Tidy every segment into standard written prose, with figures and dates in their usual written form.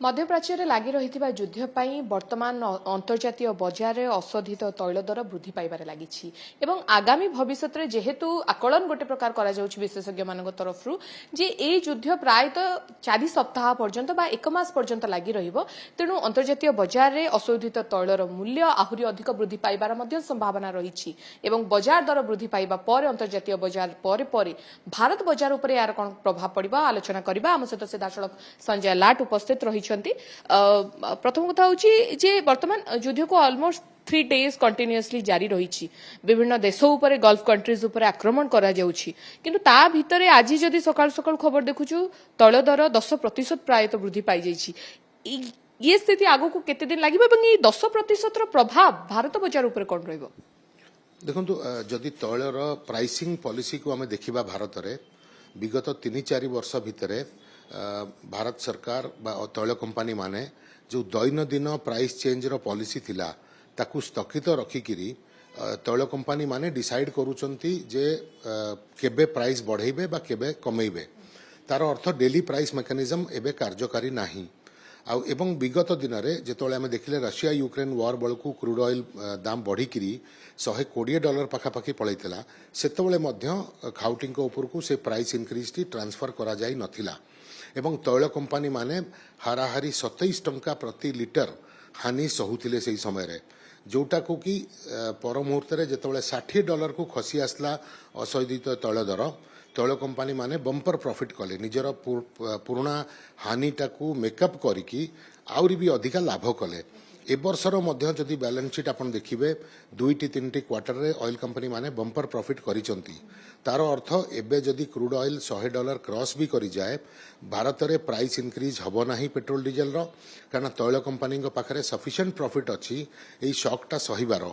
मध्यप्राच्य लागि रहिथिबा युद्ध पई वर्तमान अंतर्जातीय बजार रे अशोधित तैल दर वृद्धि पाइबारे लागिछि एवं आगामी भविष्यत रे जेहेतु आकलन गोटे प्रकार करा जाउछि विशेषज्ञ मानक तरफरु जे ए युद्ध प्रायतः 4 सप्ताह पर्यंत बा 1 मास पर्यंत लागि रहिबो तेणु अंतर्जातीय बजार रे अशोधित तैलर मूल्य आहुरी अधिक वृद्धि पाइबार मध्य संभावना रहिछि एवं बजार दर वृद्धि पाइबा पर अंतर्जातीय बजार पर भारत बजार उपरे यार कोन प्रभाव पड़िबा आलोचना करबा हम सहित सीधासळख संजय लाट उपस्थित रही प्रथम कथा हूँ जे वर्तमान युद्ध को ऑलमोस्ट 3 days कंटिन्यूअसली जारी रही विभिन्न देश उपर गल्फ कंट्रीज उपर आक्रमण करा जाउछि किंतु ता भितरे आज जदि सकाळ सकाळ खबर देखुछु तैल दर 10% प्रायतः वृद्धि पाई जाइछि ये स्थिति आगो को केते दिन लागिबो एवं ये 10% रो प्रभाव भारत बाजार उपर कोन रहइबो देखंतु जदि तैलर प्राइसिंग पॉलिसी को आमे देखिबा भारत रे विगत 3-4 वर्ष भितरे भारत सरकार बा तैल कंपनी माने जो दैनंदिन प्राइस चेंज रो पॉलिसी थिला ताकू स्थगित रखिकिरी तैल कंपनी माने डिसाइड करूचंती जे केबे प्राइस बढ़ेबे बा केबे कमेइबे तार अर्थ डेली प्राइस मेकानिज्म एबे कार्यकारी नाही आ एवं विगत दिन रे जेतोले हमें देखिले रशिया यूक्रेन वार बळकू क्रूड ऑयल दाम बढ़िकिरी $120 पाखापाखि पळैतला सेतबेले मध्य खाउटिंग ऊपर को से प्राइस इंक्रीज टी ट्रांसफर करा जाई नथिला एवं तैल कंपनी माने हाराहारी 27 टंका प्रति लिटर हानि सहुथिले से समय रे जोटा को कि पर मुहूर्त रे जेतबेले $60 को खसी आसला अशोधित तैल दर तैल कंपनी माने बंपर प्रॉफिट कले निजर पुराना हानिटा को मेकअप करिकी आउरी भी अधिका लाभ कले ए वर्षर मध्य जदि बैलेंस शीट आपन देखिबे 2-3 क्वार्टर रे ऑयल कंपनी माने बंपर प्रॉफिट करिसंती तार अर्थ एबे जदि क्रूड ऑयल $100 क्रॉस भी करि जाए भारत रे प्राइस इंक्रीज हबो नाही पेट्रोल डीजल रो कारण तैल कंपनी पाखरे सफिशिएंट प्रॉफिट अछि एई शॉकटा सहीबार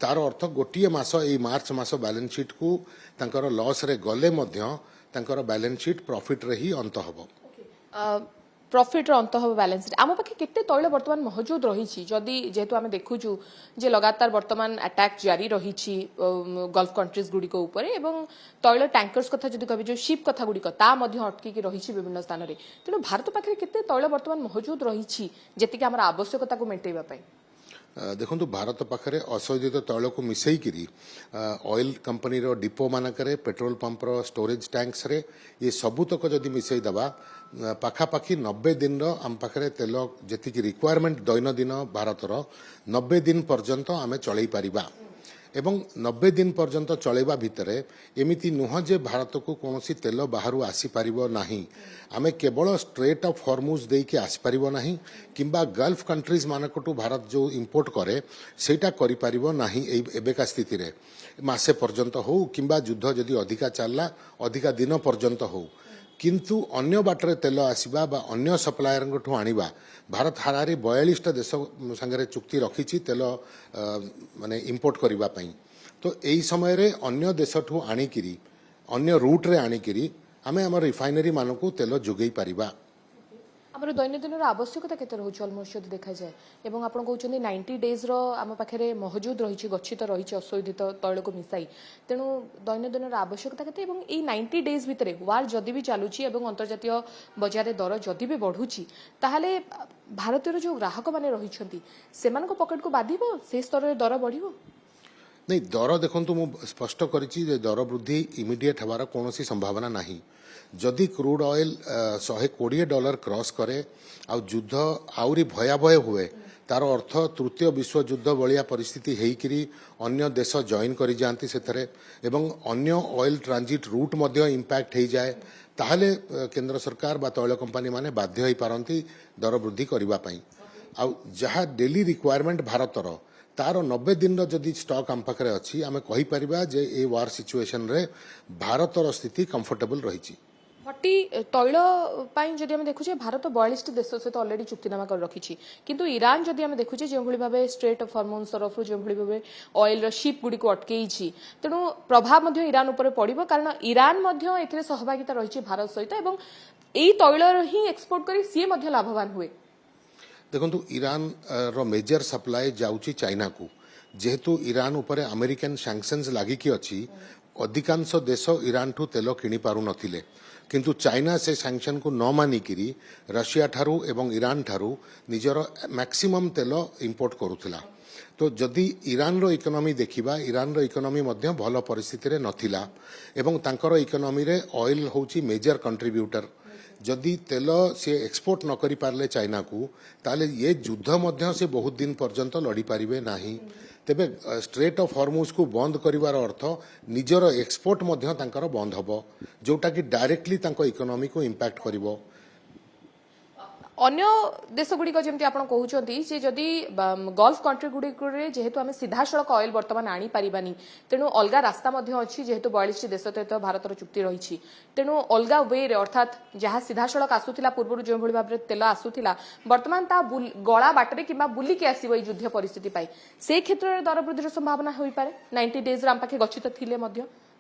तार अर्थ गोटे मास ए मार्च मास बैलेंस शीट को तांकर लॉस रे गले मध्य तांकर बैलेंस शीट प्रॉफिट रे ही अंत हबो प्रॉफिट रो अंत हो बैलेंस आम पाखे केते तैल वर्तमान मौजूद रही जदि जेहेतु आम देखुछु जे लगातार वर्तमान अटैक जारी रही गल्फ कंट्रीज गुडी को ऊपर एवं तैल टैंकर्स कथा जदि कहबे जो शिप कथा गुडी ता मध्य अटकी की रही विभिन्न स्थान रे तेणु भारत पाखे केते तैल वर्तमान मौजूद रही जेतिके हमर आवश्यकता को मेंटेबा पई देखो भारत पाखरे अशोधित तैल को मिसईकिरी ऑयल कंपनी रो डिपो मानकरे पेट्रोल पंप रो स्टोरेज टैंक्स रे ये सबुतक जदि मिसई दबा पाखापाखि 90 दिन रो आम पाखरे तेल जेतिकी रिक्वायरमेंट दैनंदिन भारत रो 90 दिन पर्यंत आमे चलई पारिबा एवं 90 दिन पर्यंत चलेबा भितरे एमिति नुह जे भारत को कोनोसी तेल बाहरु आसी परिबो नाही आमे केवल स्ट्रेट ऑफ हॉर्मुज देई के आसी परिबो नाही किंबा गल्फ कंट्रीज मानकटू भारत जो इंपोर्ट करे सेटा करि परिबो नाही एबेका स्थिति रे मासे पर्यंत हो किंबा युद्ध जदि अधिका चलला अधिका दिन पर्यंत हो किंतु अन्य बाटरे तेल आसीबा बा अन्य सप्लायर ठू आनिबा भारत हारारी 42टा देश संगे चुक्ति रखी तेल माने इंपोर्ट करबा पई तो एई समय रे अन्य देश ठू आनिकिरी अन्य रूट रे आनिकिरी आमे हमर रिफाइनरी मानको तेल जोगई परिबा हमर दैनंदिन आवश्यकता केते रहउछ ऑलमोस्ट जदि देखा जाए एवं आपण कहउछनी 90 डेज रो आम पाखरे मौजूद रही गच्छित रही अशोधित तैल को मिसाई तेणु दैनंदिन आवश्यकता केते एवं ए 90 डेज भितरे वार जदि भी चालुची एवं अंतर्जातीय बजार दर जदि भी बढ़ुची ताहाले भारतीय जो ग्राहक माने रहिछंती सेमान को पॉकेट को बाधिबो से स्तर रे दर बढ़िबो नहीं दर देखंतु मु स्पष्ट करिछि जे दर वृद्धि इमिडिएट हबार कोनोसी संभावना नाही जदि क्रूड ऑयल $120 क्रॉस करे आ युद्ध आउरी भयावह हुए तार अर्थ तृतीय विश्व युद्ध बलिया परिस्थिति हेइकिरी अन्य देश जॉइन करि जानती सेथरे एवं अन्य ऑयल ट्रांजिट रूट मध्य इंपैक्ट हे जाए ताहले केंद्र सरकार बा तैल कंपनी माने बाध्य होई पारंती दर वृद्धि करबा पई आ जहा डेली रिक्वायरमेंट भारतर तार 90 दिन जदि स्टॉक आम पाखरे अछि आमे कहि परिबा जे ए वार सिचुएशन रे भारतर स्थिति कंफर्टेबल रहिछि भट्टी तैल पाई जदि हम देखुचे भारत 42 देश सहित ऑलरेडी चुक्तिनामा कर रखिछि किंतु ईरान जदि हम देखुचे जे भली भाबे स्ट्रेट ऑफ हॉर्मुज तरफ जे भली भाबे ऑयल रो शिप गुडी को अटकेइछि तेणु प्रभाव मध्य ईरान ऊपर पड़िबो कारण ईरान मध्य एथिरे सहभागिता रहिछि भारत सहित एवं एई तैल ही एक्सपोर्ट करी सी मध्य लाभवान हुए देखो ईरान रो मेजर सप्लाई जाउची चाइना को जेहेतु ईरान ऊपर अमेरिकन सैंक्शंस लागिकी अछि अधिकांश देश ईरान ठू तेल किनी पारु नथिले किंतु चाइना से सैंक्शन को न मानिकी रशिया ठारू एवं ईरान ठारू निजर मैक्सिमम तेल इंपोर्ट करुला तो जदि ईरान रो इकोनॉमी देखिबा ईरान रो इकोनॉमी मध्य भल परिस्थिति रे नथिला एवं तांकर इकोनॉमी रे ऑयल होची मेजर कंट्रीब्यूटर जदि तेल से एक्सपोर्ट न करि पारले चाइना को ताले ये युद्ध मध्य से बहुत दिन पर्यंत लड़ी पारिबे नाही तेबे स्ट्रेट ऑफ हॉर्मुज को बंद करिवार अर्थ निजर एक्सपोर्ट मध्य तांकर बंद हबो जोटा कि डायरेक्टली तांको इकोनॉमी को इंपैक्ट करिवो अन्य देशगुड़िक जमी आप कहते जे जदि गल्फ कंट्री गुड़िक जेहेतु आम सीधा सड़क ऑयल बर्तमान आनीपारानी तेणु अलग रास्ता अच्छी जेहेतु 42 देश सहित भारतर चुक्ति रही तेणु अलग वे अर्थात जहाँ सीधा सड़क आसूला पूर्व जो भाव में तेल आसूला बर्तमान ता गला बाटरे कि बुलिकी आसो युद्ध परिस्थिति से क्षेत्र में दर वृद्धि संभावना हो पारे 90 डेज आम पाखे गच्छित थिले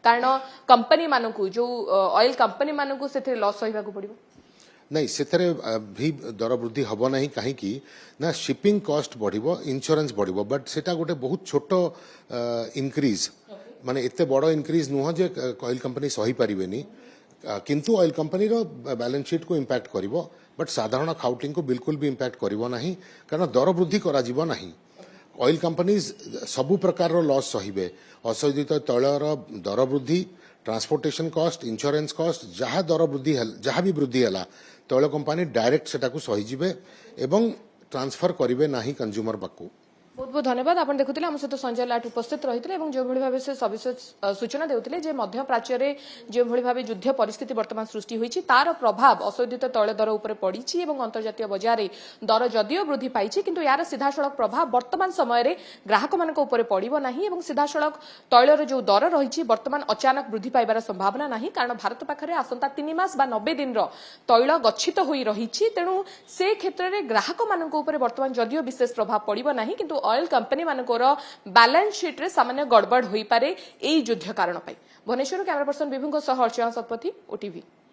कारण कंपनी मानू जो ऑयल कंपनी मानू से लॉस सहिबा पड़ो नहीं से भी दर वृद्धि हम ना कहीं ना शिपिंग कॉस्ट बढ़िबो इंश्योरेंस बढ़िबो बट सेटा गोटे बहुत छोट इनक्रीज माने एते बड़ इनक्रीज नुह जे ऑयल कंपनी सही पारिबेनी किंतु ऑयल कंपनी रो बैलेंस शीट को इंपैक्ट करिवो बट साधारण खाउटिंग को बिल्कुल भी इंपैक्ट करिवो नाही कारण दर वृद्धि करा जिवो नाही ऑयल कंपनीज सबु प्रकार रो लॉस सहिबे असंयोजित तैलर दर वृद्धि ट्रांसपोर्टेशन कॉस्ट इंश्योरेंस कॉस्ट जहाँ दर वृद्धि जहाँ भी वृद्धि है तैल कंपनी डायरेक्ट सेटा को सहीजिबे एवं ट्रांसफर करिवे नाही कंज्यूमर पाकू बहुत बहुत धन्यवाद आप देखुले आम सहित संजय लाट उपस्थित रही जो भाव से सविशेष सूचना देते जे मध्य प्राच्य में जो भाव युद्ध परिस्थिति वर्तमान सृष्टि होती तार प्रभाव असंयोजित तैल दर उपर पड़ी अंतर्जातीय बजार दर जदिव वृद्धि पाई किंतु यार सीधासलख प्रभाव वर्तमान समय रे ग्राहक मान पड़ो ना सीधासलख तैलर जो दर रही वर्तमान अचानक वृद्धि पाइबार संभावना नहीं कारण भारत पाखे आसंता 3 मास बा 90 दिन तैल गच्छित हो रही तेणु से क्षेत्र में ग्राहक मान वर्तमान जदिव विशेष प्रभाव पड़ो ना किंतु ऑयल कंपनी मानकर बैलेंस शीट रे सामान्य गड़बड़ होई पारे एई युद्ध कारण पाई भुवनेश्वर कैमरा पर्सन विभुंग सह अर्चना शतपथी ओटीवी।